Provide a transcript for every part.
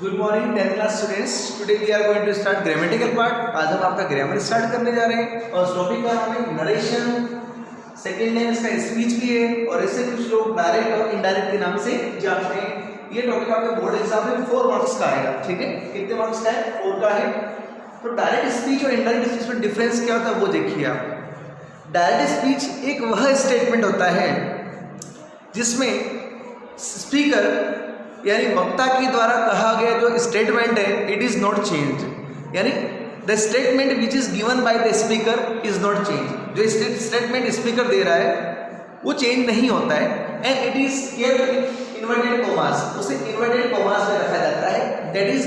Good morning 10th class students. Today we are going to start grammatical part. आज हम आपका grammar start करने जा रहे हैं और टॉपिक का नाम है नरेशन। सेकंड नेम इसका स्पीच भी है और इससे कुछ लोग डायरेक्ट और इनडायरेक्ट के नाम से जानते हैं। ये टॉपिक आपके बोर्ड एग्जाम में 4 मार्क्स का आएगा। ठीक है, कितने मार्क्स का है? 4 का है। तो डायरेक्ट स्पीच और इनडायरेक्ट स्पीच में डिफरेंस क्या होता है वो देखिए आप। डायरेक्ट स्पीच एक वह स्टेटमेंट होता है जिसमें स्पीकर यानी वक्ता के द्वारा कहा गया जो स्टेटमेंट है इट इज नॉट चेंज, यानी the statement which is given by the speaker is not change. जो स्टेटमेंट स्पीकर दे रहा है वो चेंज नहीं होता है and it is kept in inverted commas, उसे इन्वर्टेड कॉमास में रखा जाता है। That is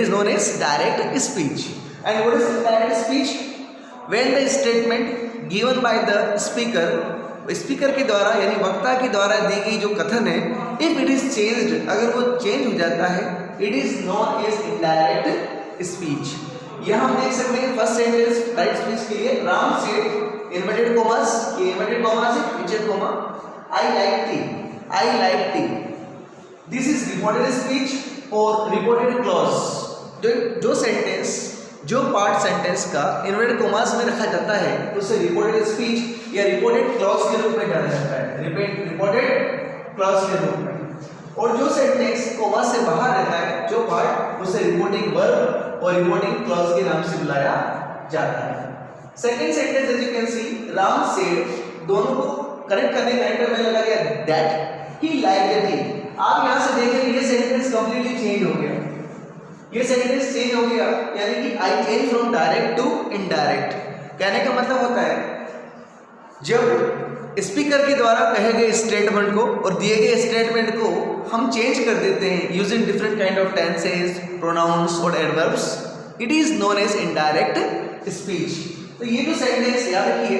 known as direct speech. And what is direct speech? When the statement given by the speaker के द्वारा यानी वक्ता के द्वारा दी गई जो कथन है इफ इट इज चेंज्ड, अगर वो चेंज हो जाता है it is known as indirect speech. यहां हम देख सकते हैं फर्स्ट सेंटेंस डायरेक्ट स्पीच के लिए राम सेड इन्वर्टेड कॉमास, ये इन्वर्टेड कॉमास है पीछे comma, I like T. This is reported speech और रिपोर्टेड क्लॉज। जो सेंटेंस जो पार्ट सेंटेंस का इन्वर्टेड कॉमास में रखा जाता है उसे रिपोर्टेड स्पीच या रिपोर्टेड क्लॉज के रूप में जाना जाता है, रिपोर्टेड क्लॉज के रूप में। और जो सेंटेंस कॉमा से बाहर रहता है जो पार्ट उसे रिपोर्टिंग वर्ब और रिपोर्टिंग क्लॉज के नाम से बुलाया जाता है। Second sentence as you can see Ram said, दोनों को कनेक्ट करने का एंटर में लगा गया दैट ही लाइक टी। आप यहां से देखें ये सेंटेंस कंप्लीटली चेंज हो गया, ये सेंटेंस चेंज हो गया यानी कि I change from direct to indirect. कहने का मतलब होता है जब स्पीकर के द्वारा कहे गए स्टेटमेंट को और दिए गए स्टेटमेंट को हम चेंज कर देते हैं using different kind of tenses, pronouns और adverbs, it is known as indirect speech. तो ये जो सेंटेंस याद रखिए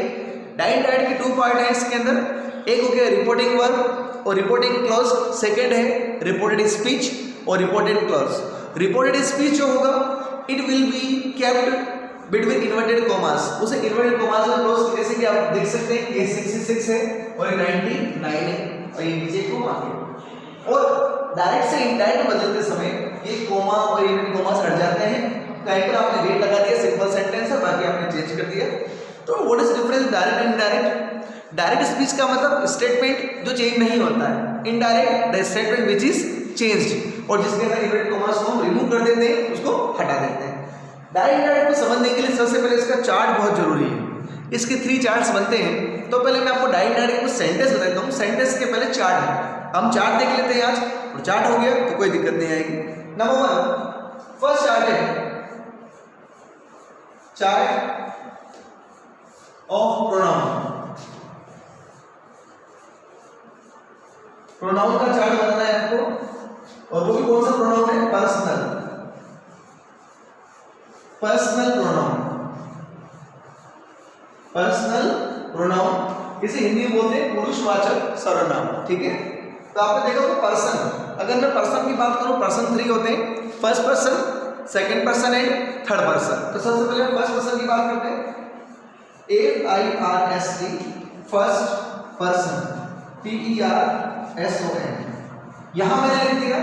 डायरेक्ट के 2 पार्ट है इसके अंदर। एक हो गया रिपोर्टिंग वर्ब और रिपोर्टिंग क्लॉज, सेकेंड है रिपोर्टेड स्पीच और रिपोर्टेड क्लॉज। रिपोर्टेड स्पीच जो होगा it will be kept between inverted commas, उसे इन्वर्टेड कॉमास में क्लोज, जैसे कि आप देख सकते हैं ये 66 है और ये 99 है और ये नीचे कॉमा है। और डायरेक्ट से इनडायरेक्ट बदलते समय ये कॉमा और इन्वर्टेड कॉमास हट जाते हैं। कहीं पर आपने वेट लगा दिया, सिंपल सेंटेंस है, बाकी आपने चेंज कर दिया। तो what is difference direct and indirect? Direct speech का मतलब स्टेटमेंट जो चेंज नहीं होता है, indirect the statement which is changed और जिसके अंदर इन्वर्टेड कॉमास को हम रिमूव कर देते हैं, उसको हटा देते हैं। डायरेक्ट इनडायरेक्ट को समझने के लिए सबसे पहले इसका चार्ट बहुत जरूरी है। इसके 3 चार्ट्स बनते हैं। तो पहले मैं आपको डायरेक्ट इनडायरेक्ट को सेंटेंस बताता हूँ, सेंटेंस के पहले चार्ट है। हम चार्ट देख लेते हैं आज, और चार्ट हो गया तो कोई दिक्कत नहीं आएगी। नंबर 1 फर्स्ट चार्ट है चार्ट ऑफ प्रोनाउन। प्रोनाउन का चार्ट बनाना है आपको, और वो भी कौन सा प्रोनाउन है? पर्सनल प्रोनाउन, इसे हिंदी में बोलते हैं पुरुषवाचक सर्वनाम। ठीक है, तो आपने देखा तो पर्सन, अगर मैं पर्सन की बात करूं पर्सन 3 होते हैं, first person, second person and third person. तो सबसे पहले फर्स्ट पर्सन की बात करते हैं, FIRST फर्स्ट पर्सन, PERSON। यहां मैंने लिख दिया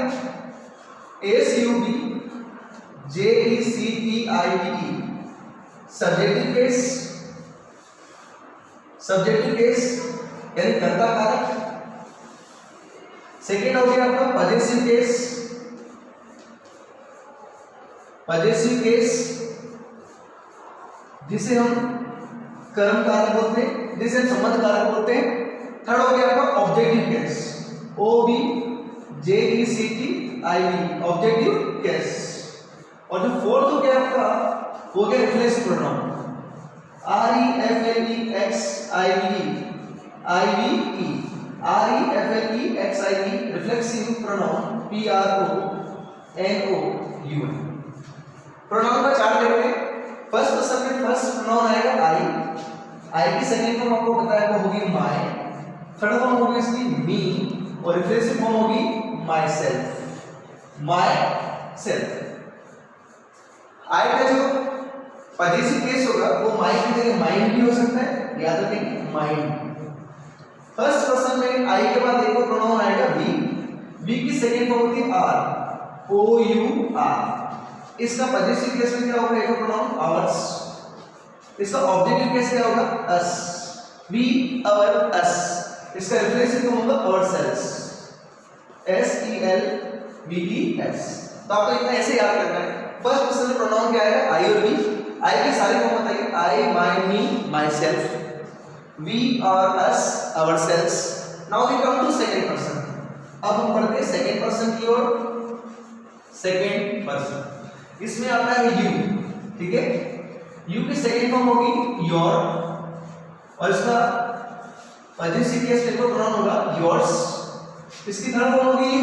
SUBJECTIVE सब्जेक्टिव केस यानी कर्ता कारक। सेकेंड हो गया आपका पजेसिव केस जिसे हम कर्म कारक बोलते हैं, जिसे हम संबंध कारक बोलते हैं। थर्ड हो गया आपका objective case, OBJECTIVE objective case. और जो फोर्थ हो गया आपका वो गया reflexive pronoun, REFLEXIVE reflexive pronoun, PRONOUN। Pronoun का चार्ट देखते हैं। फर्स्ट पर्सन में फर्स्ट प्रोनाउन आएगा आई की सेकंड फॉर्म आपको बताया वो होगी माय, थर्ड फॉर्म होगी इसकी मी और रिफ्लेक्सिव फॉर्म होगी माई सेल्फ। आई का जो पजेसिव केस होगा वो माई की जगह माइंड भी हो सकता है, याद रखें माइंड। फर्स्ट पर्सन में आई के बाद देखो प्रोनाउन आएगा वी, वी की सेकंड फॉर्म होती है आर, OUR। इसका पॉजिटिव केस में क्या होगा, एक प्रोनाउन आवर्स। इसका ऑब्जेक्टिव केस क्या होगा, अस, वी, अवर, अस। इसका रिफ्लेक्सिव फॉर्म होगा आवरसेल्व्स, SELVES। तो आपको इतना ऐसे याद करना है। फर्स्ट पर्सन में प्रोनाउन क्या है, आई और वी। आई की सारी फॉर्म बताइए, I, my, me, myself, we और us, ourselves. Now we come to second person. अब हम पढ़ते हैं सेकंड पर्सन की ओर। सेकंड पर्सन इसमें आता है यू, ठीक है। यू की सेकंड फॉर्म होगी योर, और इसका पॉजिटिव केस में प्रोनाउन होगा योर्स। इसकी थर्ड फॉर्म होगी यू,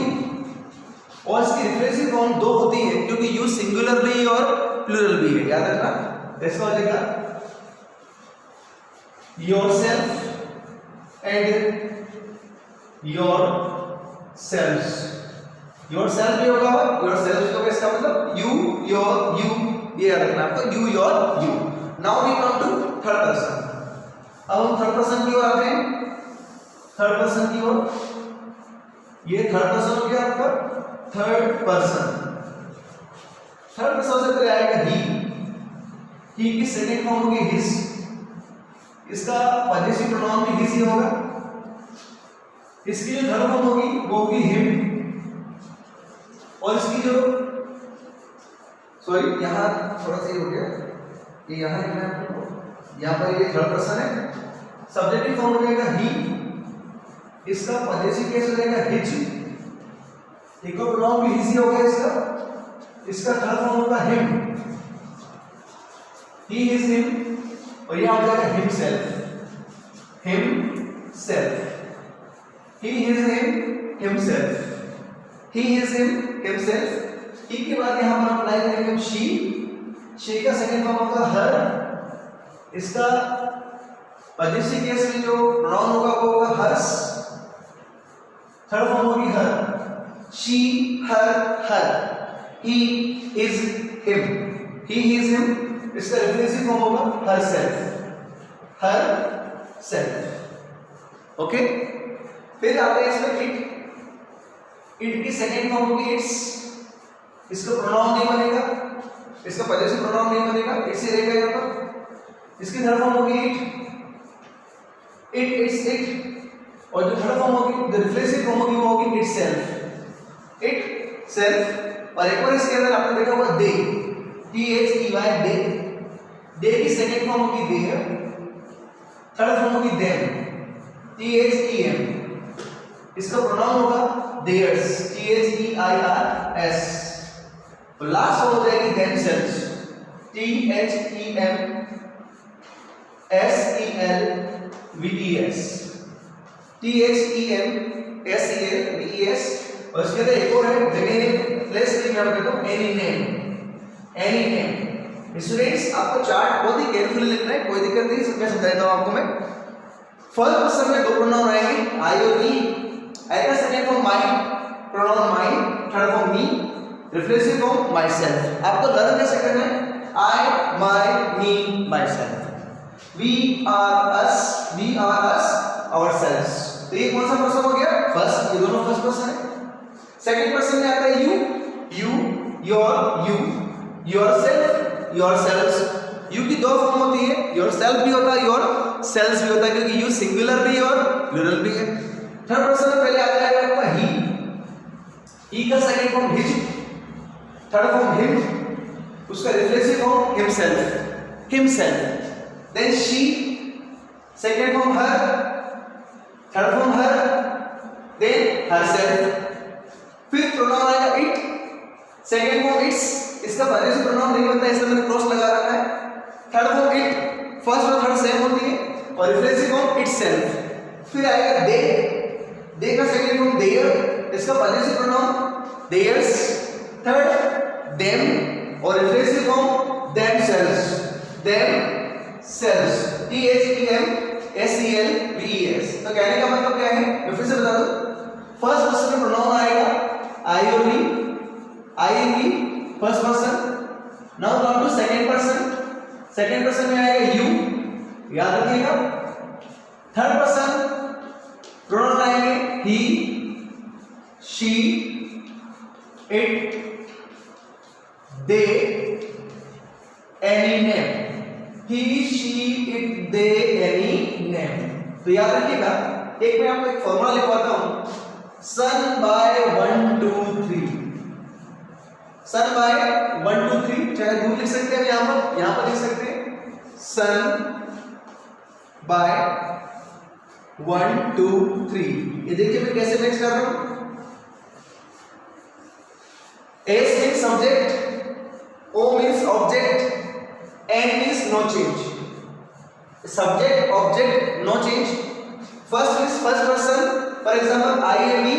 और इसकी रिफ्लेक्सिव फॉर्म दो होती है, क्योंकि यू सिंगुलर भी है और प्लूरल भी है, याद रखना। इसका हो जाएगा योरसेल्फ एंड योरसेल्व्स। योरसेल्फ भी होगा और योरसेल्व्स भी होगा। इसका मतलब यू, योर, यू, ये याद रखना आपको, you, your, you. Now we come to third person. अब हम थर्ड पर्सन की ओर आते हैं। थर्ड पर्सन की ओर, ये थर्ड पर्सन हो गया आपका। थर्ड पर्सन, थर्ड पर्सन से पहले आएगा ही की सेकंड फॉर्म होगी हिज। इसका पॉजिटिव प्रोनाउन भी हिज ही होगा। इसकी जो थर्ड फॉर्म होगी वो होगी हिम, और इसकी जो सॉरी यहां थोड़ा सा हो गया, ये यहां लिखना है आपको। यहां पर ये थर्ड पर्सन है, सब्जेक्टिव फॉर्म हो जाएगा ही, इसका पॉजिटिव केस हो जाएगा हिज, एक और प्रोनाउन भी हिज हो गया इसका। इसका थर्ड फॉर्म होगा हिम, ही इज हिम, और ये आ जाएगा himself, himself, he is him, himself, he is him, himself. He के बाद यहां पर अप्लाई करेंगे शी का सेकंड फॉर्म होगा हर। इसका पॉजिटिव केस में जो प्रोनाउन होगा वो होगा हर्स, थर्ड फॉर्म होगी her. She, her, her, he is him, he is him. इसका रिफ्लेक्सिव फॉर्म होगा herself, herself. Okay, फिर आते हैं इसमें इट की सेकंड फॉर्म होगी इट्स। इसका प्रोनाउन नहीं बनेगा, इसका पॉजिटिव प्रोनाउन नहीं बनेगा, इट्स ही रहेगा यहां पर। इसकी थर्ड फॉर्म होगी इट, इट्स, इट, और जो थर्ड फॉर्म होगी, जो रिफ्लेक्सिव फॉर्म होगी वो होगी इटसेल्फ, इट सेल्फ। और एक और इसके अंदर आपने देखा होगा दे, THEY, दे। दे की सेकंड फॉर्म होगी देयर, थर्ड फॉर्म होगी देम, THEM। इसका प्रोनाउन होगा theirs, THEIRS। तो लास्ट हो जाएगी themselves, THEMSELVES, THEMSELVES। और इसके अंदर एक और है जगह, प्लेस नेम यहाँ पे दो, any name, any name. Students आपको चार्ट बहुत ही केयरफुली लिखना है, कोई दिक्कत नहीं, सब मैं समझा देता हूं आपको मैं। फर्स्ट पर्सन में दो प्रोनाउन आएंगे, आई और वी। आएगा second form my, pronoun my, third form me, reflexive form myself. आपको लर्न कैसे करना है, I, my, me, myself, we are us, ourselves. तो ये कौन सा पर्सन हो गया, फर्स्ट। ये दोनों फर्स्ट पर्सन है। सेकंड पर्सन में आता है you, your, yourself, yourselves. You की दो फॉर्म होती है, योरसेल्फ भी होता है, योरसेल्व्स भी होता है, क्योंकि यू सिंगुलर भी है और प्लूरल भी है। थर्ड पर्सन में पहले आ जाएगा आपका ही का second form his, third form him, उसका reflexive form himself, himself. Then she, second form her, third form her, then herself. फिर प्रोनाउन आएगा इट, सेकंड फॉर्म इट्स। इसका पहले से प्रोनाउन नहीं बनता है, इसलिए मैंने क्रॉस लगा रखा है। थर्ड फॉर्म इट, फर्स्ट और थर्ड सेम होती है, और रिफ्लेक्सिव फॉर्म इटसेल्फ। फिर आएगा दे का सेकंड फॉर्म देयर, इसका पहले से प्रोनाउन देयर्स, थर्ड देम, और reflexive form themselves, themselves, THEMSELVES। तो कहने का मतलब क्या है, मैं फिर से बता दूं। फर्स्ट पर्सन में प्रोनाउन आएगा आई और we, first person. Now come to second person. Second person में आएगा यू, याद रखिएगा। थर्ड पर्सन प्रोनाउन आएंगे he, she, it, they, any name, he, she, it, they, any name। तो याद रखिएगा, एक मैं आपको एक फॉर्मूला लिखवाता हूं, सन बाय 1 2 3, सन बाय 1 2 3, चाहे दूर लिख सकते हैं यहां पर लिख सकते हैं सन बाय 1 2 3। ये देखिए मैं कैसे मैच कर रहा हूं, S means subject, O means object, N means no change। Subject, object, no change। First means first person, for example I am me।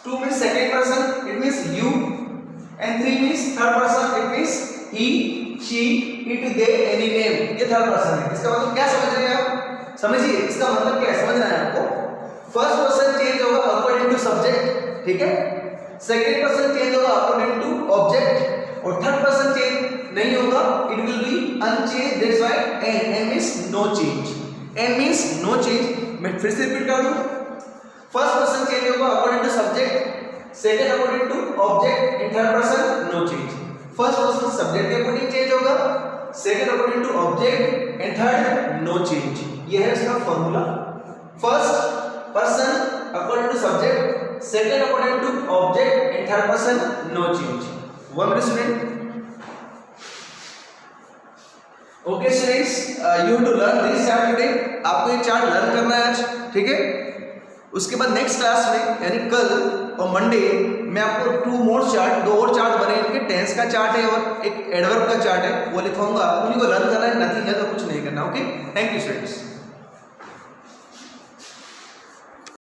2 means second person, it means you। And 3 means third person, it means he, she, it, they, any name। ये third person है। इसका मतलब क्या समझ रहे हैं आप? समझिए इसका मतलब क्या है, समझना है आपको। फर्स्ट पर्सन चेंज होगा अकॉर्डिंग टू सब्जेक्ट, ठीक है। सेकेंड पर्सन चेंज होगा अकॉर्डिंग टू ऑब्जेक्ट, और थर्ड पर्सन चेंज नहीं होगा, it will be unchange. That's why N means no change, N means no change. मैं फिर से रिपीट कर दूं, फर्स्ट पर्सन चेंज होगा according to subject, second according to object, and third person no change. First person subject के according change होगा, second according to object, and third no change. ये है इसका formula, first person according to subject, second according to object, and third person no change। one minute student। okay students, you have to learn this chart today। आपको ये chart learn करना है आज, ठीक है। उसके बाद नेक्स्ट क्लास में यानी कल और मंडे मैं आपको 2 more चार्ट, 2 और चार्ट बने, इनके टेंस का चार्ट है और एक एडवर्ब का चार्ट है, वो लिखवाऊंगा। उन्हीं को लर्न करना है, नथिंग है, तो कुछ नहीं करना। Okay, thank you students.